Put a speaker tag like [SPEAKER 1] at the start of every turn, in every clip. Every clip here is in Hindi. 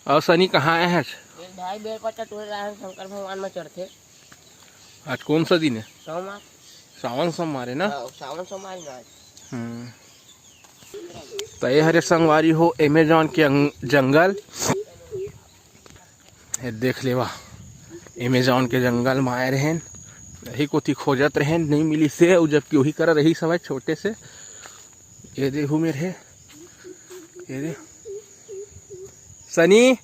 [SPEAKER 1] और सनी कहाँ आए हैं आज?
[SPEAKER 2] भाई बेल पत्ता तोड़ रहा है, शंकर भगवान में चढ़ते।
[SPEAKER 1] आज कौन सा दिन है?
[SPEAKER 2] सोमवार।
[SPEAKER 1] सावन सोमवार है ना?
[SPEAKER 2] सावन सोमवार में आज।
[SPEAKER 1] तो ये हरे संगवारी हो अमेजोन के जंगल देख लेवा। अमेजोन के जंगल में आए रहें, यही कोथी खोजत रहें, नहीं मिली से जबकि वही कर रही सब छोटे से। ये देखो मेरे, ये दे सनी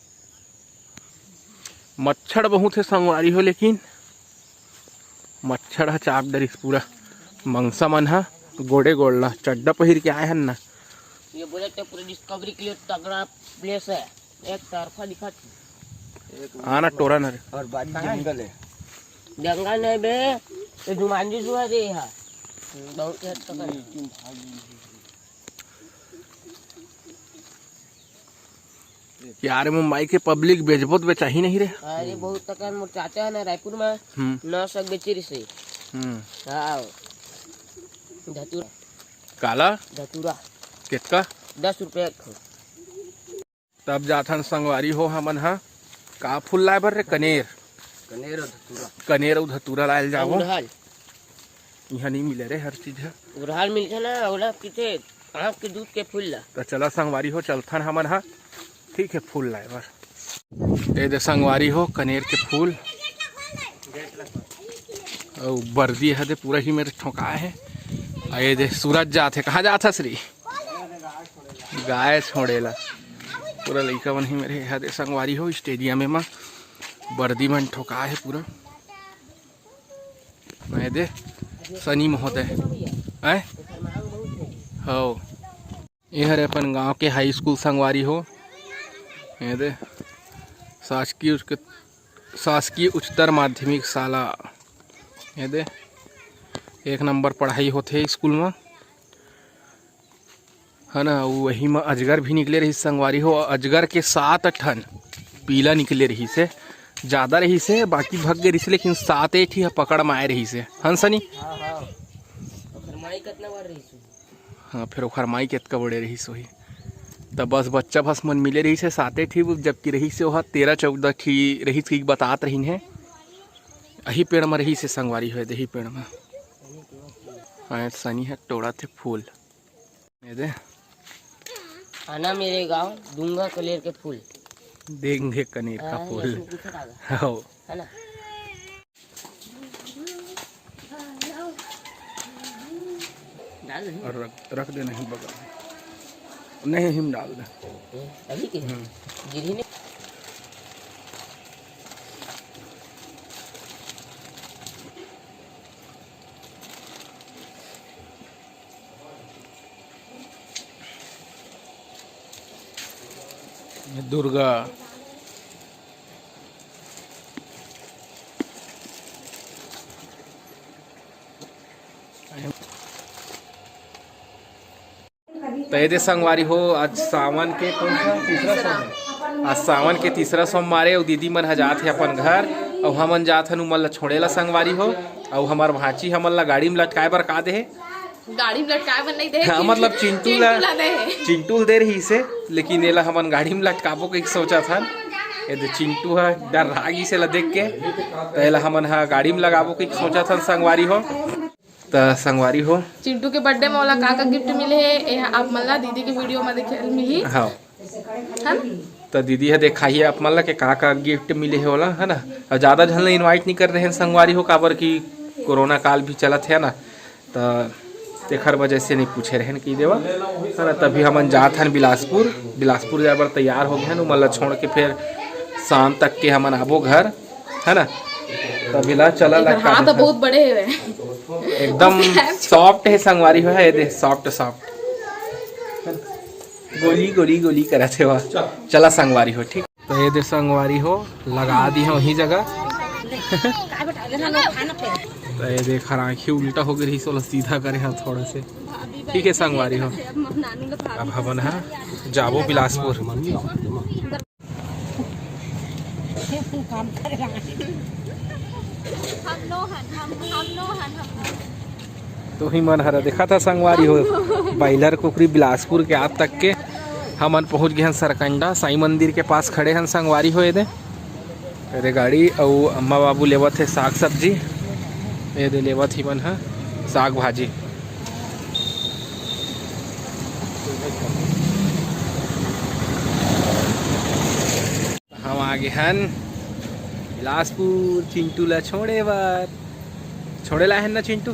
[SPEAKER 1] मच्छर बहुत है संगवारी हो, लेकिन मच्छर है चाप डरिस पूरा। मंगसा मन है गोड़े गोड़ला चड्डा पहिर के आए हैं ना।
[SPEAKER 2] ये बोले तो पूरी डिस्कवरी के लिए तगड़ा प्लेस है, एक तरफा दिखा
[SPEAKER 1] आना टोरा न
[SPEAKER 2] और बारी जंगल है। जंगल नहीं बे, ये जुमानजी जो है रे यहाँ बहुत हद तक है।
[SPEAKER 1] यार मुंबई के पब्लिक बेचबोत बेचा ही नहीं रे।
[SPEAKER 2] अरे बहुत तक मोर चाचा है ना रायपुर में 900 बेची रही से। हाँ धतूरा
[SPEAKER 1] काला
[SPEAKER 2] धतूरा
[SPEAKER 1] कितना
[SPEAKER 2] 10 रुपये।
[SPEAKER 1] तब जाथन संगवारी हो हमन हा का फूल लाए बर रे? कनेर
[SPEAKER 2] कनेर और धतूरा,
[SPEAKER 1] कनेर और धतूरा लाए जाओ।
[SPEAKER 2] उड़हल
[SPEAKER 1] यहाँ नहीं मिले रे हर चीज है।
[SPEAKER 2] उड़हल मिलता ना, उड़ा किथे आँख के दूध के फूल ला।
[SPEAKER 1] तो चला संगवारी हो चलथन हमन हा, ठीक है फूल लाए बर। ये दे संगवारी हो कनेर के फूल और बर्दी है दे पूरा ही मेरे ठोकाए है। ये दे सूरज जाते, कहाँ जाता श्री? गाय छोड़ेला पूरा लड़का मन ही मेरे यहाँ दे संगवारी हो स्टेडियम में बर्दी मन ठोका है पूरा। मैं दे सनी महोदय है हो। ये हरे अपन गांव के हाई स्कूल संगवारी हो। ये दे शासकीय उच्चतर माध्यमिक शाला। ये दे 1 नंबर पढ़ाई होते स्कूल में है ना। वही में अजगर भी निकले रही संगवारी हो। अजगर के 7 ठन पीला निकले रही से, ज्यादा रही से बाकी भग गए रही से, लेकिन 7 ही पकड़ में आए रही से हंसनी। हाँ फिर ओखर माई केतका बड़े रही सोही। तब बस बच्चा भस मन मिले रही से 7 ठी, जबकि रही से वह 13-14 ठी रही थी बतात रही है। यही पेड़ में रही से संगवारी हो, यही पेड़ में। हाँ सनी है तोड़ा थे फूल। ये दे
[SPEAKER 2] आना मेरे गांव दूंगा कनेर के फूल,
[SPEAKER 1] देंगे कनेर का फूल हो
[SPEAKER 2] है ना।
[SPEAKER 1] और रख दे नहीं बगल नहीं हिम डाल दे
[SPEAKER 2] अभी के गिरी ने।
[SPEAKER 1] दुर्गा तो ये संगवारी हो आज सावन के कौन सा तीसरा सोम, आज सावन के तीसरा सोमवार और दीदी मन जात है अपन घर और हमन जात हन उमन ला छोड़ेला संगवारी हो। और हमार भाची हमन ला गाड़ी में लटकाए बर का दे,
[SPEAKER 2] गाड़ी में लटकाए बर नहीं दे।
[SPEAKER 1] हाँ मतलब चिंटू दे रही से, लेकिन ये हमन गाड़ी में लटकाबो के सोचा था। ये चिंटू है डर रागी से ला देख के, तो हमन हा गाड़ी में लगाबो के सोचा था संगवारी हो। तो संगवारी हो
[SPEAKER 2] चिंटू के बर्थडे में वाला का गिफ्ट मिले है आप मल्ला दीदी के वीडियो में देखे मिली।
[SPEAKER 1] हाँ तो दीदी है दिखाइए आप मल्ला के का गिफ्ट मिले है वाला है ना। और ज्यादा झन इनवाइट नहीं कर रहे हैं संगवारी हो, काबर की कोरोना काल भी चलत है ना, तो तेखर वजह से नहीं पूछे रहे कि देवा है ना। तभी हमन जात हन बिलासपुर जाए बर तैयार हो गए मल्ला छोड़ के, फिर शाम तक के हमन आबो घर है ना। तभी ला चला लटका
[SPEAKER 2] तो बहुत बड़े है
[SPEAKER 1] एकदम सॉफ्ट है संगवारी हो है, दे सॉफ्ट गोली करा थे वह। चला संगवारी हो ठीक। तो ये दे संगवारी हो लगा दी है वही जगह। तो ये देख आँखी उल्टा हो गई सोला सीधा करे है थोड़ा से, ठीक है संगवारी हो। अब हमन है जाबो बिलासपुर। तो ही मन हरा देखा था संगवारी हो, बाइलर कुकरी बिलासपुर के आज तक के हमन पहुँच गए हन सरकंडा साई मंदिर के पास खड़े हन संगवारी हो दे गाड़ी और अम्मा बाबू लेवत है साग सब्जी ये दे लेवत ही मन है साग भाजी। हम आगे हन बिलासपुर चिंटू ला छोड़े बार छोड़े ला है ना चिंटू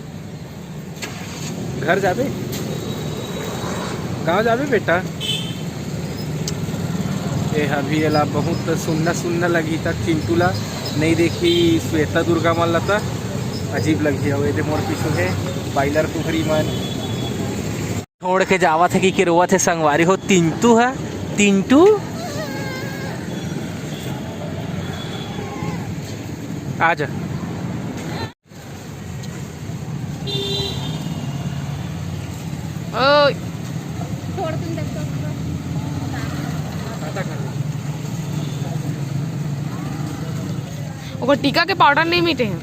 [SPEAKER 1] घर जाबे गाँव जाबे बेटा ये अभी एला बहुत सुनना सुनना लगी तक चिंटू ला नहीं देखी श्वेता दुर्गा मन लता अजीब लगी है ये मोर पीछू है बाइलर कुहरी मन छोड़ के जावत है कि रोवत है संगवारी हो तिंटू है तिंटू आजा ओए
[SPEAKER 3] छोड़ तुम देखो
[SPEAKER 2] ओकर टीका के पाउडर नहीं मीठे हैं।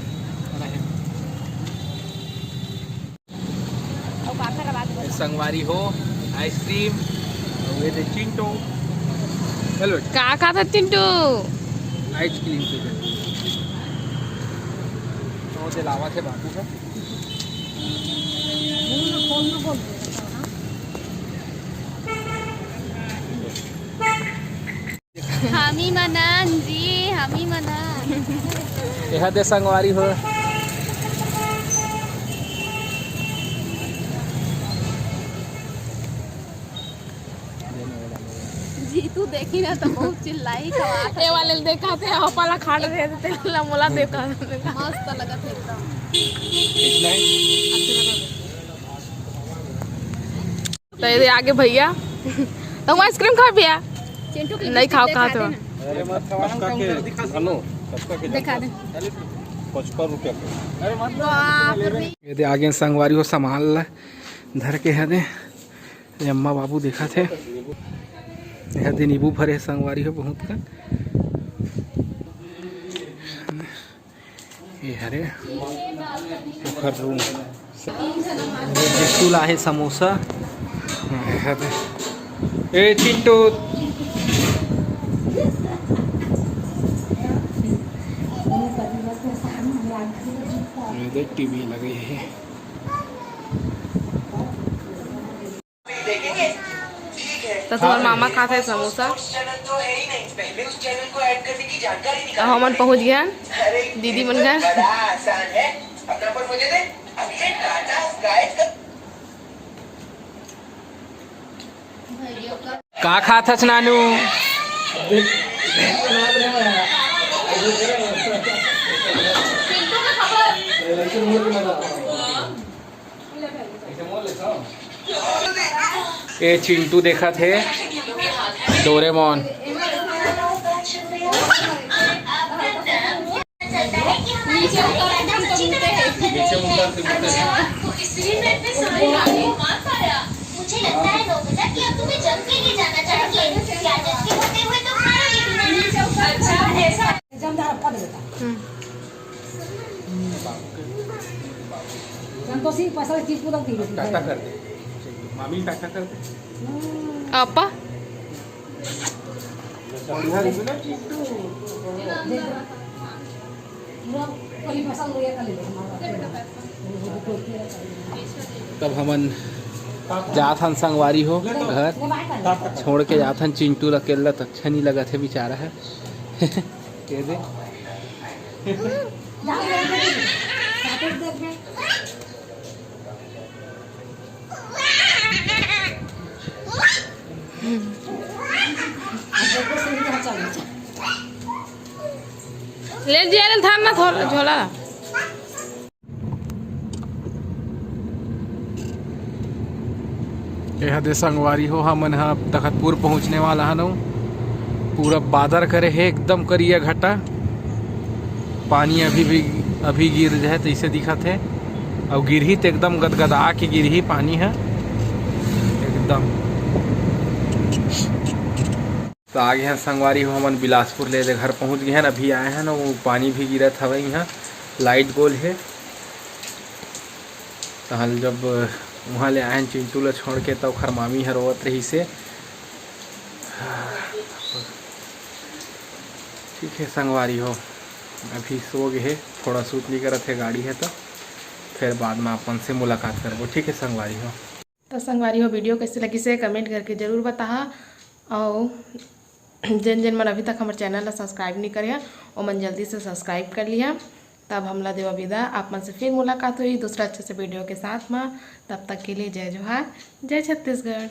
[SPEAKER 1] संगवारी हो आइसक्रीम ये दे चिंटू हेलो
[SPEAKER 2] का खाता चिंटू
[SPEAKER 1] आइसक्रीम तो दे लावा थे बाबू का
[SPEAKER 3] हामी मनन जी हामी मनन
[SPEAKER 1] यह दे संगवारी हो
[SPEAKER 3] जी तू देखी ना तो बहुत चिल्लाई कवा
[SPEAKER 2] ये वाले देखा थे हपाला खा रहे थे तेला मोला देखा
[SPEAKER 3] मस्त लगत है एकदम
[SPEAKER 2] तो ये आगे भैया तुम आइसक्रीम खा भैया
[SPEAKER 3] चिंटू की
[SPEAKER 2] नहीं खाओ कहा तो
[SPEAKER 3] दिखा दे
[SPEAKER 4] 55 रुपया
[SPEAKER 3] बाप रे
[SPEAKER 1] ये दे आगे संगवारी हो संभाल ला धर के है दे ये अम्मा बाबू देखा थे यह दे नींबू भरे संगवारी हो बहुत का ये हरे पोखर रूम बिस्कुट आहे समोसा यह दे ए चिंटू टीवी लगी है
[SPEAKER 2] तो तुम्हारे मामा खाते समोसा तो हमन पहुंच गया दीदी मन घर
[SPEAKER 1] का खाथस नानू ये चिंटू देखा थे डोरेमोन
[SPEAKER 5] मुझे लगता है नोबिता कि अब तुम्हें जंग के लिए जाना चाहिए क्या जंग के होते हुए तुम हारोगे भी नहीं अच्छा ऐसा
[SPEAKER 1] टाटा कर दे मामी टाटा कर दे
[SPEAKER 2] आपा
[SPEAKER 1] तब हमन जात हन संगवारी हो घर छोड़ के जात हन चिंटू अकेला तो अच्छा नहीं लगा थे बेचारा है कह दे
[SPEAKER 2] ले जिया थाम ना थोड़ा झोला
[SPEAKER 1] यह दे संगवारी हो हमन हा तखतपुर पहुंचने वाला हन पूरा बादर करे है एकदम करिया घटा पानी अभी गिर जाए तो इसे दिखत है और गिरही तो एकदम गदगदा के गिरही पानी है एकदम। तो आगे हैं संगवारी हो हमन बिलासपुर ले घर पहुंच गए हैं अभी आए हैं ना वो पानी भी गिरत हवे यहाँ लाइट गोल है तो हल जब वहाँ ले आए चिंटू ला छोड़ के तो खर मामी हर रोवत रही से ठीक है संगवारी हो, अभी सो गए, थोड़ा सूत नहीं करत है गाड़ी है तो फिर बाद में अपन से मुलाकात करबो। ठीक है संगवारी हो।
[SPEAKER 6] तो संगवारी हो वीडियो कैसे लगी से कमेंट करके ज़रूर बता। और जिन जिन मन अभी तक हमारे चैनल ला सब्सक्राइब नहीं करे वो मन जल्दी से सब्सक्राइब कर लिया। तब हमला देवा विदा, आप मन से फिर मुलाकात हुई दूसरा अच्छे से वीडियो के साथ में। तब तक के लिए जय जोहार, जय छत्तीसगढ़।